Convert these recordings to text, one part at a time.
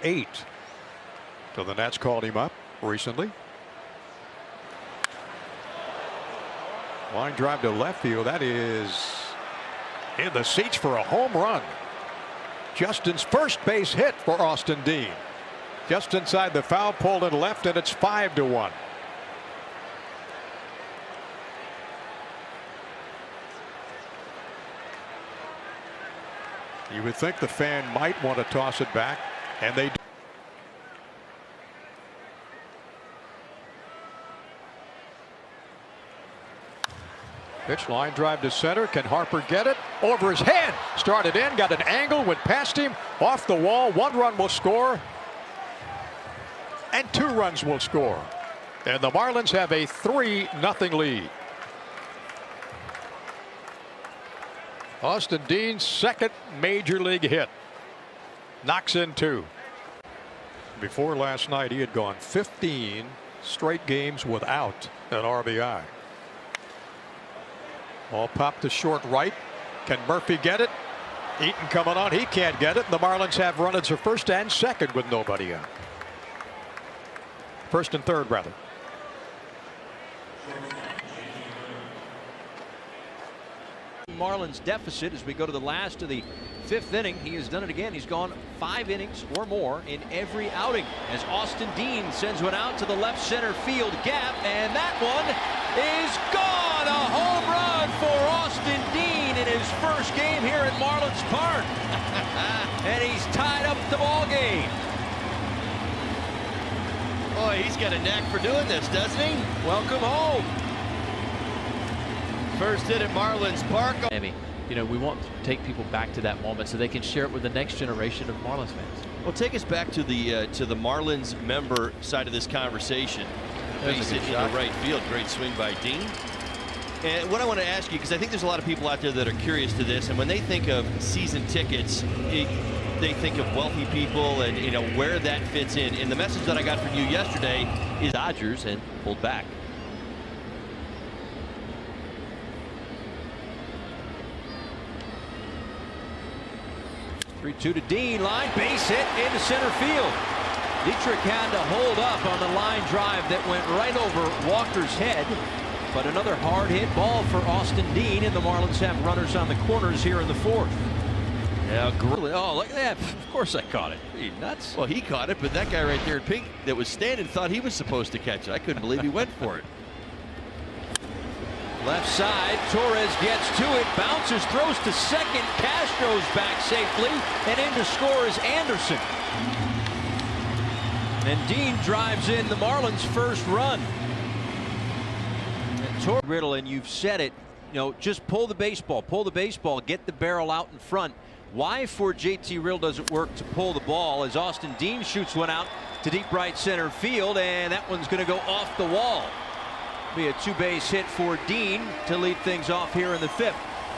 8. So the Nats called him up recently. Line drive to left field. That is in the seats for a home run. Justin's first base hit for Austin Dean. Just inside the foul pole and left, and it's 5-1. You would think the fan might want to toss it back, and they do. Pitch, line drive to center. Can Harper get it? Over his head. Started in, got an angle, went past him, off the wall. 1 run will score, and 2 runs will score. And the Marlins have a 3-0 lead. Austin Dean's second major league hit. Knocks in 2. Before last night, he had gone 15 straight games without an RBI. Ball popped to short right. Can Murphy get it? Eaton coming on. He can't get it. The Marlins have runners at first and second with nobody out. First and third, rather. Marlins deficit as we go to the last of the 5th inning. He has done it again. He's gone 5 innings or more in every outing as Austin Dean sends one out to the left center field gap, and that one is gone. A home run for Austin Dean in his first game here at Marlins Park. And he's tied up the ball game. Boy, he's got a knack for doing this, doesn't he? Welcome home. First hit at Marlins Park. You know, we want to take people back to that moment so they can share it with the next generation of Marlins fans. Well, take us back to the Marlins member side of this conversation. Base hit into right field. Great swing by Dean. And what I want to ask you, because I think there's a lot of people out there that are curious to this, and when they think of season tickets, they think of wealthy people and, you know, where that fits in. And the message that I got from you yesterday is Dodgers and pulled back. Three-two to Dean, line base hit into center field. Dietrich had to hold up on the line drive that went right over Walker's head. But another hard hit ball for Austin Dean, and the Marlins have runners on the corners here in the 4th. Yeah, oh, look at that. Of course I caught it. Are you nuts? Well, he caught it, but that guy right there in pink that was standing thought he was supposed to catch it. I couldn't believe he went for it. Left side, Torres gets to it, bounces, throws to second. Castro's back safely, and in to score is Anderson. And Dean drives in the Marlins' first run. Riddle, and you've said it, you know, just pull the baseball, get the barrel out in front. Why for JT Riddle does it work to pull the ball as Austin Dean shoots one out to deep right center field, and that one's going to go off the wall. Be a 2-base hit for Dean to lead things off here in the 5th.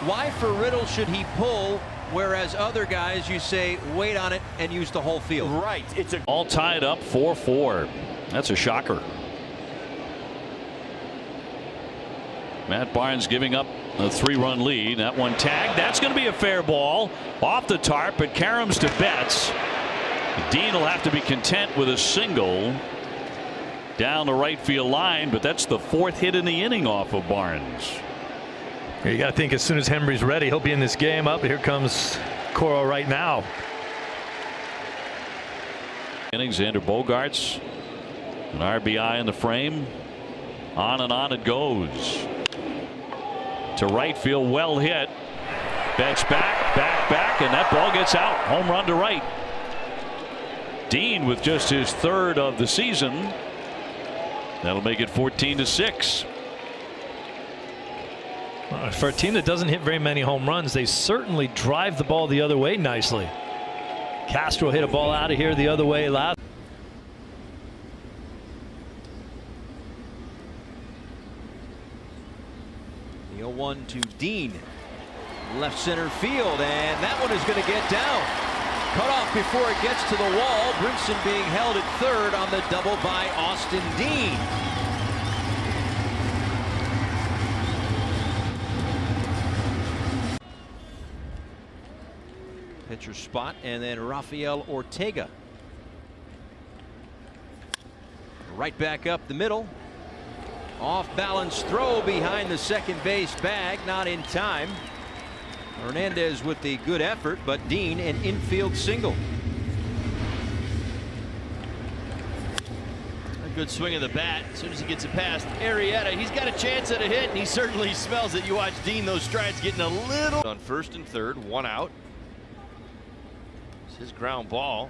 Why for Riddle should he pull, whereas other guys you say wait on it and use the whole field? Right. It's all tied up 4-4. That's a shocker. Matt Barnes giving up a 3-run lead. That one tagged. That's going to be a fair ball off the tarp, but Karams to Betts. Dean will have to be content with a single down the right field line, but that's the 4th hit in the inning off of Barnes. You got to think as soon as Hembry's ready, he'll be in this game. Up here comes Coro right now. Xander Bogaerts, an RBI in the frame. On and on it goes. To right field, well hit. Betts back, and that ball gets out. Home run to right. Dean with just his 3rd of the season. That'll make it 14-6. For a team that doesn't hit very many home runs, they certainly drive the ball the other way nicely. Castro hit a ball out of here the other way last. The 0-1 to Dean, left center field, and that one is going to get down. Cut off before it gets to the wall. Brinson being held at 3rd on the double by Austin Dean. Pitcher spot, and then Rafael Ortega Right back up the middle. Off balance throw behind the second base bag, not in time. Hernandez with the good effort, but Dean an infield single. A good swing of the bat. As soon as he gets it past Arrieta, he's got a chance at a hit, and he certainly smells it. You watch Dean, those strides getting a little. On first and third, 1 out. It's his ground ball.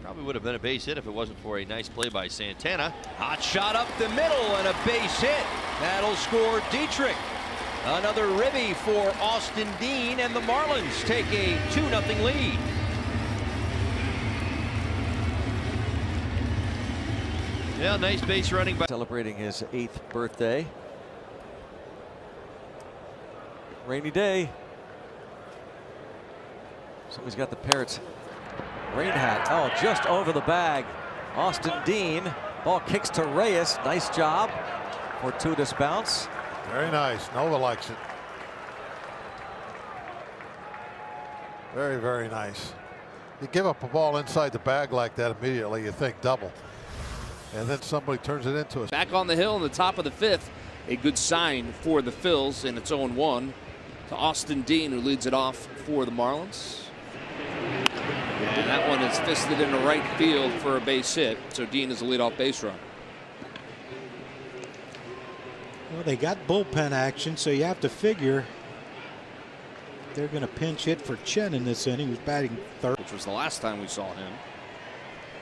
Probably would have been a base hit if it wasn't for a nice play by Santana. Hot shot up the middle and a base hit. That'll score Dietrich. Another ribby for Austin Dean, and the Marlins take a 2-0 lead. Yeah, nice base running by. Celebrating his 8th birthday. Rainy day. Somebody's got the Parrots rain hat. Oh, just over the bag. Austin Dean. Ball kicks to Reyes. Nice job. Fortuitous bounce. Very nice. Nova likes it. Very, very nice. You give up a ball inside the bag like that immediately, you think double. And then somebody turns it into a. Back on the hill in the top of the 5th. A good sign for the Phils, and it's 0-1 to Austin Dean, who leads it off for the Marlins. And that one is fisted into right field for a base hit. So Dean is a leadoff base run. Well, they got bullpen action, so you have to figure they're going to pinch hit for Chen in this inning. He was batting third, which was the last time we saw him.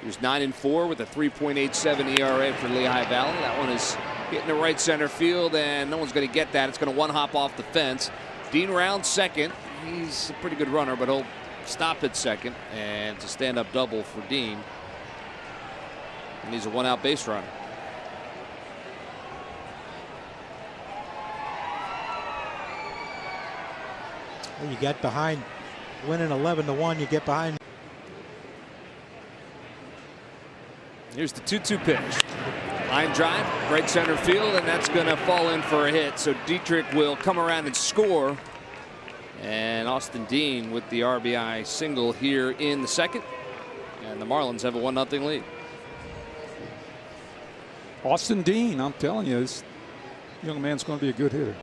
He was 9-4 with a 3.87 ERA for Lehigh Valley. That one is hitting the right center field, and no one's going to get that. It's going to one-hop off the fence. Dean rounds second. He's a pretty good runner, but he'll stop at second, and it's a stand-up double for Dean. And he's a one-out base runner. well, you got behind, winning 11-1. You get behind. Here's the 2-2 pitch. Line drive, right center field, and that's going to fall in for a hit. So Dietrich will come around and score. And Austin Dean with the RBI single here in the second. And the Marlins have a 1-0 lead. Austin Dean, I'm telling you, this young man's going to be a good hitter.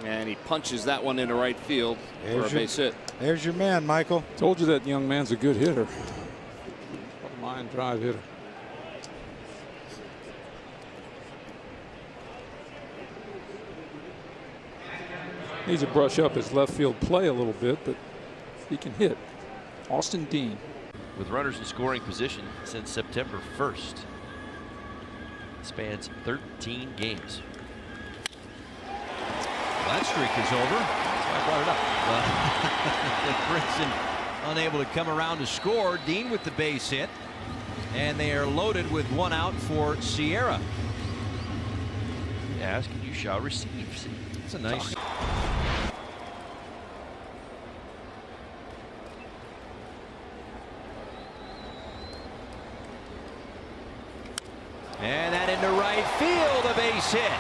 And he punches that one into right field for a base hit. There's your man, Michael. Told you that young man's a good hitter. Line drive hitter. Needs to brush up his left field play a little bit, but he can hit. Austin Dean. With runners in scoring position since September 1st. Spans 13 games. That streak is over. That's why I brought it up. Brinson unable to come around to score. Dean with the base hit. And they are loaded with 1 out for Sierra. Ask and you shall receive. It's a nice. And that into right field, a base hit.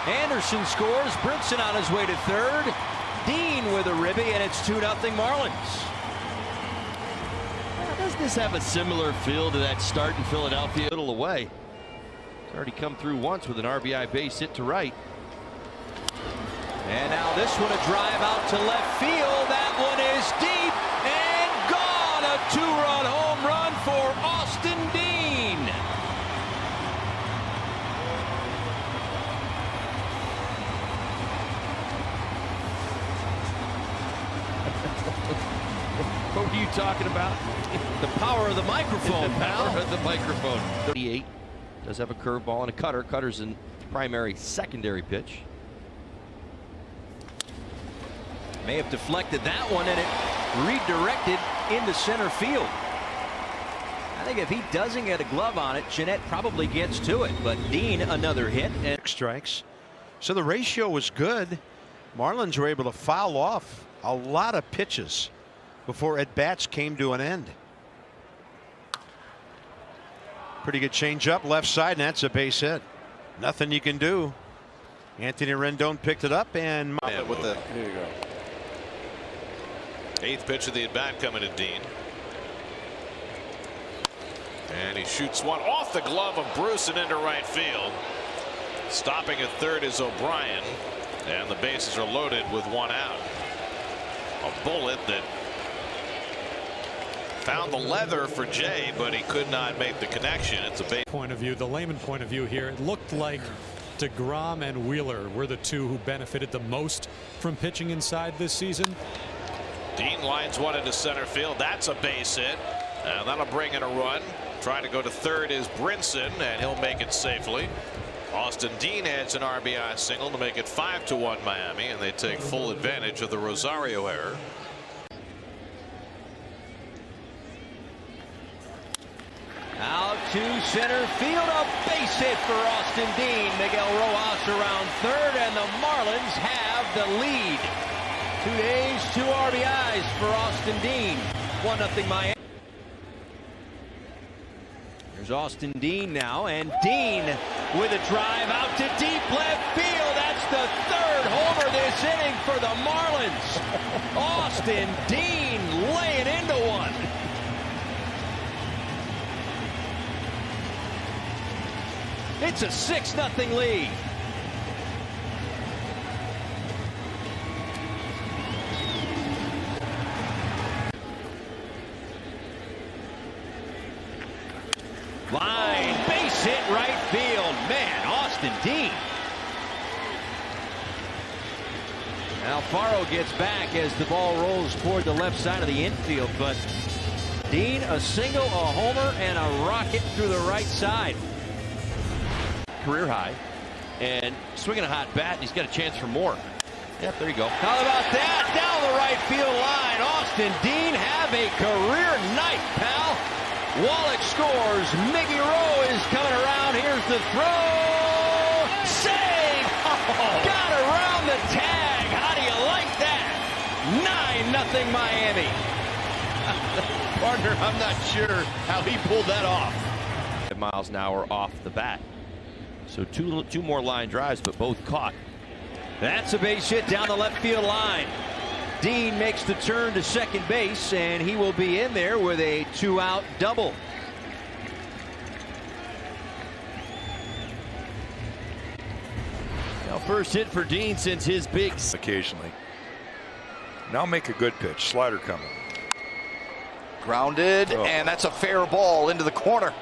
Anderson scores. Brinson on his way to third. Dean with a ribby, and it's 2-0 Marlins. Doesn't this have a similar feel to that start in Philadelphia? A little away. It's already come through once with an RBI base hit to right. And now this one, a drive out to left field. That one is deep and gone. A 2-run home run for Austin Dean. What were you talking about? The power of the microphone, pal. Power of the microphone. 38 does have a curveball and a cutter. Cutter's in primary secondary pitch. May have deflected that one, and it redirected into center field. I think if he doesn't get a glove on it, Jeanette probably gets to it. But Dean, another hit. And strikes. So the ratio was good. Marlins were able to foul off a lot of pitches before at-bats came to an end. Pretty good changeup left side, and that's a base hit. Nothing you can do. Anthony Rendon picked it up and with the, here you go. Eighth pitch of the at bat coming to Dean. And he shoots one off the glove of Bruce and into right field. Stopping at third is O'Brien, and the bases are loaded with one out. A bullet that found the leather for Jay, but he could not make the connection. It's a base point of view, the layman point of view here. It looked like DeGrom and Wheeler were the two who benefited the most from pitching inside this season. Dean lines one into center field. That's a base hit, and that'll bring in a run. Trying to go to third is Brinson, and he'll make it safely. Austin Dean adds an RBI single to make it 5-1 Miami, and they take full advantage of the Rosario error. Out to center field, a base hit for Austin Dean. Miguel Rojas around third, and the Marlins have the lead. 2 days, 2 RBIs for Austin Dean. 1-0 Miami. There's Austin Dean now, and Dean with a drive out to deep left field. That's the 3rd homer this inning for the Marlins. Austin Dean laying into one. It's a 6-0 lead. Line, base hit right field. Man, Austin Dean. Alfaro gets back as the ball rolls toward the left side of the infield, but Dean a single, a homer, and a rocket through the right side. Career high, and swinging a hot bat, and he's got a chance for more. Yep, there you go. How about that? Down the right field line. Austin Dean have a career night, pal. Wallach scores. Miggy Rowe is coming around. Here's the throw. Save! Oh. Got around the tag. How do you like that? 9-0 Miami. Partner, I'm not sure how he pulled that off. Miles an hour off the bat. So two more line drives, but both caught. That's a base hit down the left field line. Dean makes the turn to second base, and he will be in there with a 2-out double. Now first hit for Dean since his big. Occasionally. Now make a good pitch. Slider coming. Grounded, and that's a fair ball into the corner.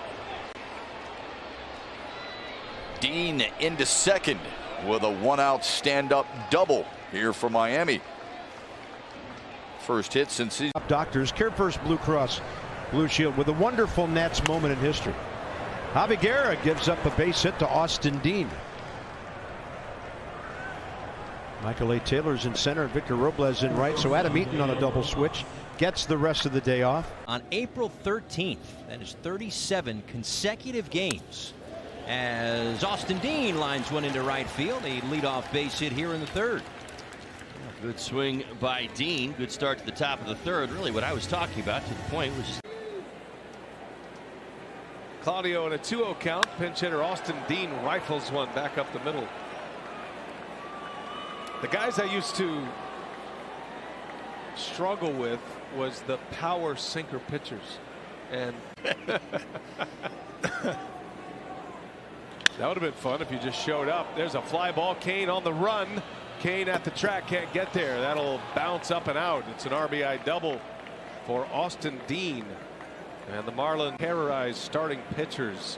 Dean into second with a 1-out stand-up double here for Miami. First hit since he. Doctors, CareFirst Blue Cross Blue Shield with a wonderful Nats moment in history. Javi Guerra gives up a base hit to Austin Dean. Michael A. Taylor's in center, Victor Robles in right, so Adam Eaton on a double switch gets the rest of the day off. On April 13th, that is 37 consecutive games, as Austin Dean lines one into right field. A leadoff base hit here in the 3rd. Good swing by Dean. Good start to the top of the 3rd. Really what I was talking about, to the point, was Claudio in a 2-0 count. Pinch hitter Austin Dean rifles one back up the middle. The guys I used to struggle with was the power sinker pitchers, and that would have been fun if you just showed up. There's a fly ball. Kane on the run. Kane at the track, can't get there. That'll bounce up and out. It's an RBI double for Austin Dean, and the Marlins terrorize starting pitchers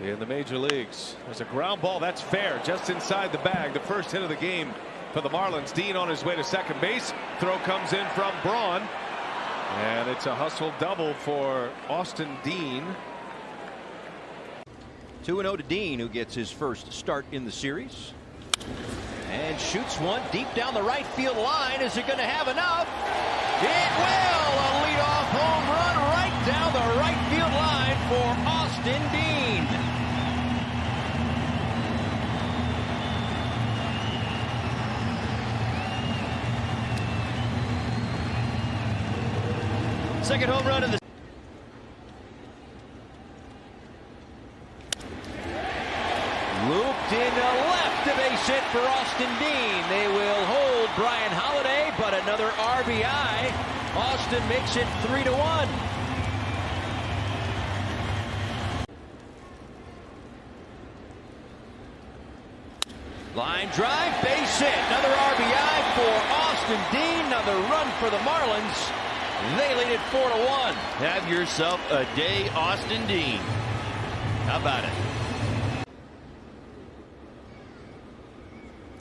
in the major leagues. There's a ground ball. That's fair, just inside the bag. The first hit of the game for the Marlins. Dean on his way to second base. Throw comes in from Braun, and it's a hustle double for Austin Dean. 2-0 to Dean, who gets his first start in the series. And shoots one deep down the right field line. Is it going to have enough? It will! A leadoff home run right down the right field line for Austin Dean. second home run of the looped into left, a base hit for Austin Dean. They will hold Brian Holiday, but a another RBI. Austin makes it 3-1. Line drive, base hit. Another RBI for Austin Dean. Another run for the Marlins. They lead it 4-1. Have yourself a day, Austin Dean. How about it?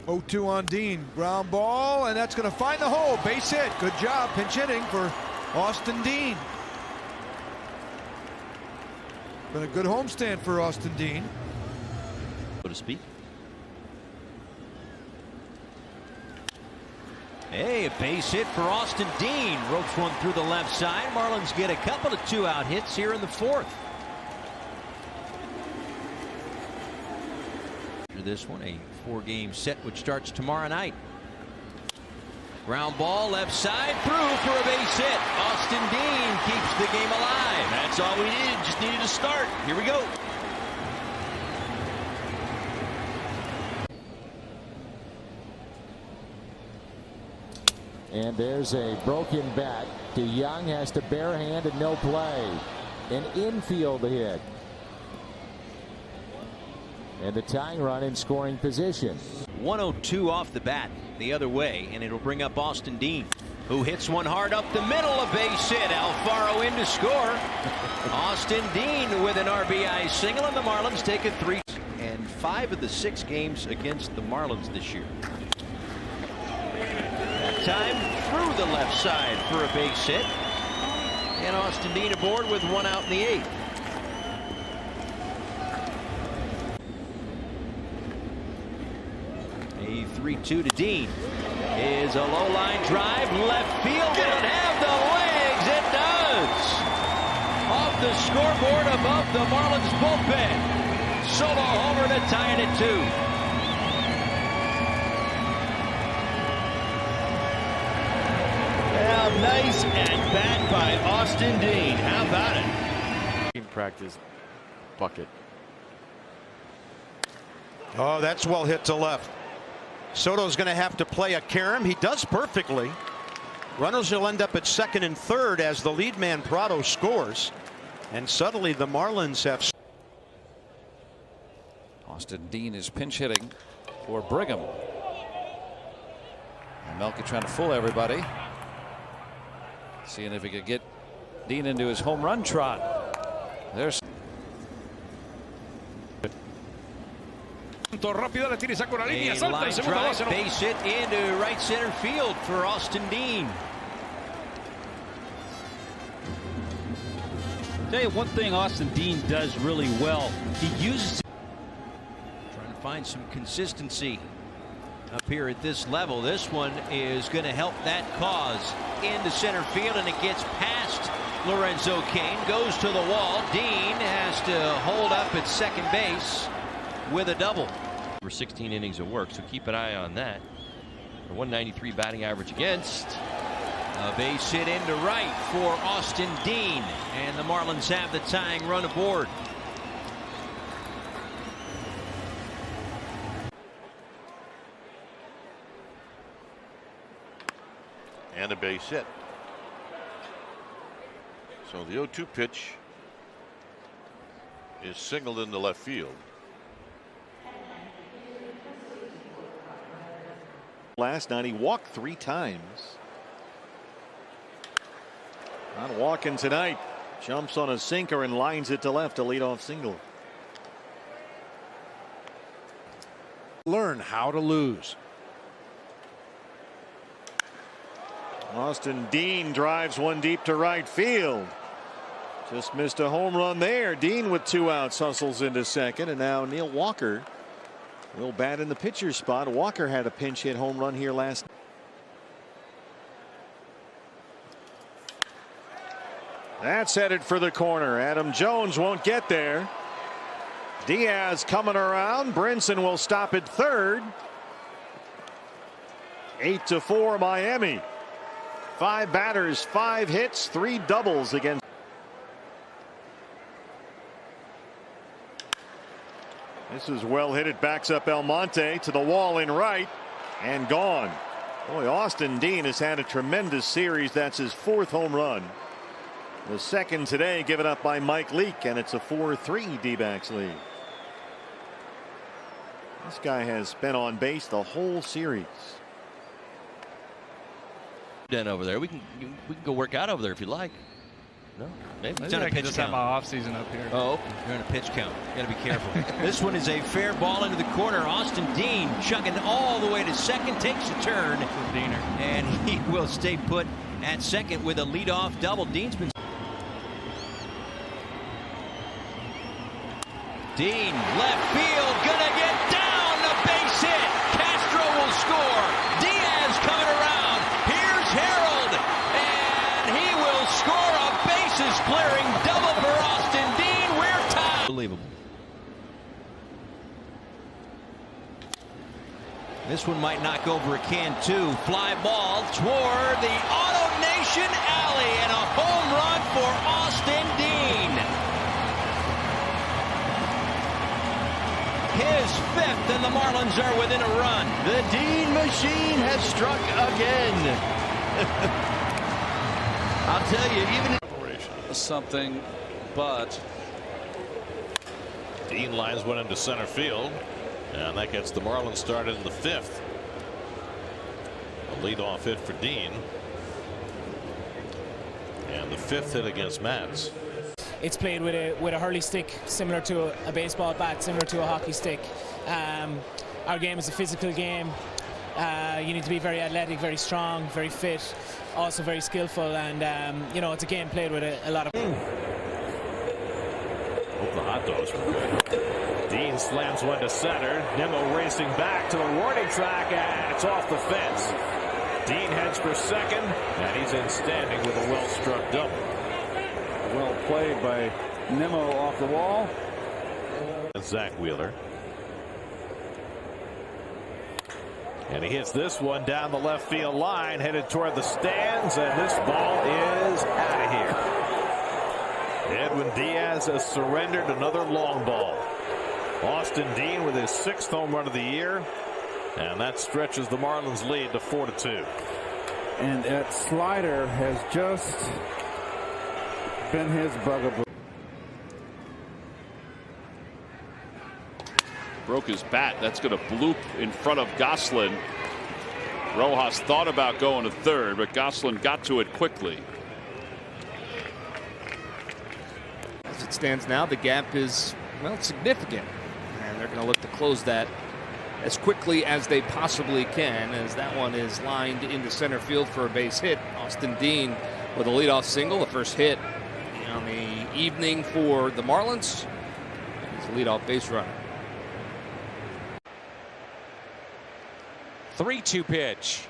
0-2 on Dean. Ground ball, and that's going to find the hole. Base hit. Good job pinch hitting for Austin Dean. Been a good homestand for Austin Dean, so to speak. Hey, a base hit for Austin Dean. Ropes one through the left side. Marlins get a couple of two-out hits here in the fourth. After this one, a four-game set which starts tomorrow night. Ground ball left side through for a base hit. Austin Dean keeps the game alive. That's all we needed. Just needed to start. Here we go. And there's a broken bat. DeYoung has to barehand and no play. An infield hit. And the tying run in scoring position. 102 off the bat the other way, and it'll bring up Austin Dean, who hits one hard up the middle. A base hit. Alfaro in to score. Austin Dean with an RBI single, and the Marlins take a 3. And 5 of the 6 games against the Marlins this year. That time through the left side for a base hit. And Austin Dean aboard with 1 out in the 8th. A 3-2 to Dean. Is a low line drive. Left field. Will it have the legs? It does. Off the scoreboard above the Marlins bullpen. Solo homer to tie it at 2. Nice at bat by Austin Dean. How about it? Team practice bucket. Oh, that's well hit to left. Soto's going to have to play a carom. He does perfectly. Runners will end up at second and third as the lead man Prado scores. And suddenly the Marlins have. Austin Dean is pinch hitting for Brigham. And Melky trying to fool everybody. Seeing if he could get Dean into his home run trot. There's. A line drive, base hit into right center field for Austin Dean. Tell you one thing Austin Dean does really well. He uses. Trying to find some consistency up here at this level. This one is going to help that cause into center field, and it gets past Lorenzo Cain, goes to the wall. Dean has to hold up at second base with a double. For 16 innings of work, so keep an eye on that. For 193 batting average against. A base hit into right for Austin Dean, and the Marlins have the tying run aboard. And a base hit. So the 0-2 pitch is singled into left field. Last night he walked 3 times. Not walking tonight. Jumps on a sinker and lines it to left, a leadoff single. Learn how to lose. Austin Dean drives one deep to right field. Just missed a home run there. Dean with 2 outs hustles into second, and now Neil Walker will bat in the pitcher's spot. Walker had a pinch hit home run here last night. That's headed for the corner. Adam Jones won't get there. Diaz coming around. Brinson will stop at third. 8-4 Miami. 5 batters, 5 hits, 3 doubles against. This is well hit. It backs up Almonte to the wall in right and gone. Boy, Austin Dean has had a tremendous series. That's his 4th home run. The 2nd today given up by Mike Leake, and it's a 4-3 D-backs lead. This guy has been on base the whole series. Den over there. We can go work out over there if you like. No, maybe It's on a pitch just count. have my off season up here. Oh, you're in a pitch count. You got to be careful. This one is a fair ball into the corner. Austin Dean chugging all the way to second, takes a turn, and he will stay put at second with a leadoff double. Dean's been. Dean, left field, gonna get down, a base hit. Castro will score. Diaz coming around. Here's Harold, and he will score a bases clearing double for Austin Dean. We're tied. Unbelievable. This one might knock over a can too. Fly ball toward the Auto Nation alley, and a home run for Austin Dean. His 5th, and the Marlins are within a run. The Dean machine has struck again. I'll tell you, even something, but Dean lines one into center field, and that gets the Marlins started in the 5th. A leadoff hit for Dean, and the 5th hit against Matz. It's played with a hurley stick, similar to a baseball bat, similar to a hockey stick. Our game is a physical game. You need to be very athletic, very strong, very fit, also very skillful, and you know, it's a game played with a lot of. Hope the hot dogs were good. Dean slams one to center. Nimmo racing back to the warning track, and it's off the fence. Dean heads for second, and he's in standing with a well-struck double. Well played by Nimmo off the wall. Zach Wheeler. And he hits this one down the left field line, headed toward the stands, and this ball is out of here. Edwin Diaz has surrendered another long ball. Austin Dean with his 6th home run of the year, and that stretches the Marlins lead to 4-2. And that slider has just been his bugaboo. Broke his bat. That's going to bloop in front of Goslin. Rojas thought about going to third, but Goslin got to it quickly. As it stands now, the gap is, well, significant, and they're going to look to close that as quickly as they possibly can, as that one is lined into center field for a base hit. Austin Dean with a leadoff single, the first hit on the evening for the Marlins. He's a leadoff base runner. 3-2 pitch,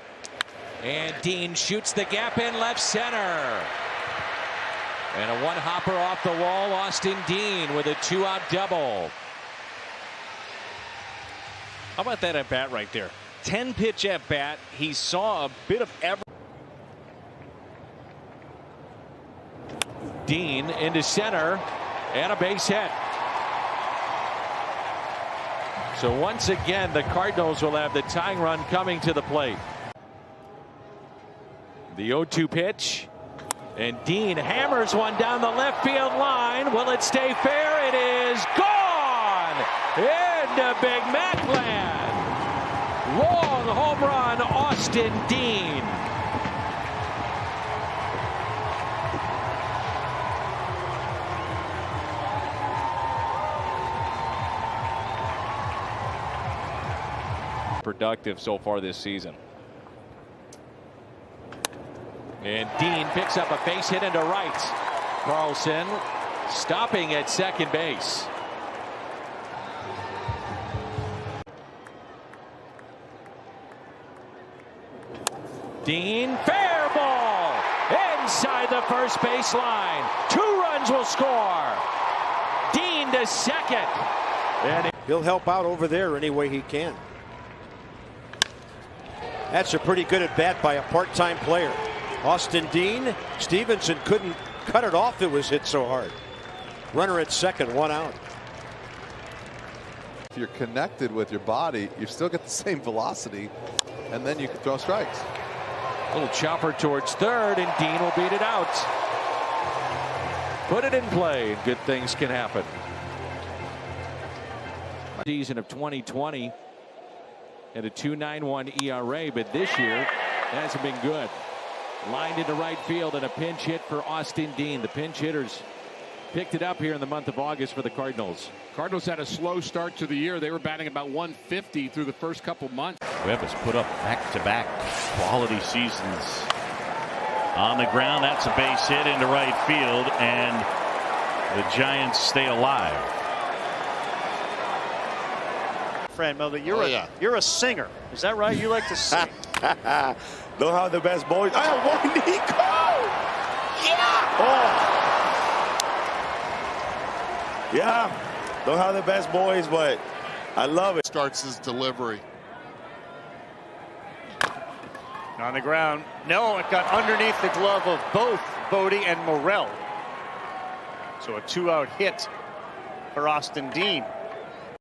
and Dean shoots the gap in left center, and a one-hopper off the wall. Austin Dean with a 2-out double. how about that at bat right there? 10-pitch at bat. He saw a bit of everything. Dean into center, and a base hit. So once again, the Cardinals will have the tying run coming to the plate. The 0-2 pitch, and Dean hammers one down the left field line. Will it stay fair? It is gone into Big Mac land. Long home run, Austin Dean. Productive so far this season. And Dean picks up a base hit into right. Carlson stopping at second base. Dean, fair ball inside the first base line. 2 runs will score. Dean to second. And he'll help out over there any way he can. That's a pretty good at bat by a part-time player. Austin Dean. Stevenson couldn't cut it off. It was hit so hard. Runner at second, 1 out. If you're connected with your body, you still get the same velocity, and then you can throw strikes. Little chopper towards third, and Dean will beat it out. Put it in play, and good things can happen. Season of 2020 at a 2.91 ERA, but this year hasn't been good. Lined into right field and a pinch hit for Austin Dean. The pinch hitters picked it up here in the month of August for the Cardinals. Cardinals had a slow start to the year. They were batting about 150 through the first couple months. Webb has put up back-to-back quality seasons. On the ground, that's a base hit into right field, and the Giants stay alive. Fran Milton, you're a singer. Is that right? You like to sing. Don't have the best boys. I have one Nico. Yeah. Oh. Yeah. Don't have the best boys, but I love it. Starts his delivery. On the ground. No, it got underneath the glove of both Bote and Morel. So a 2-out hit for Austin Dean.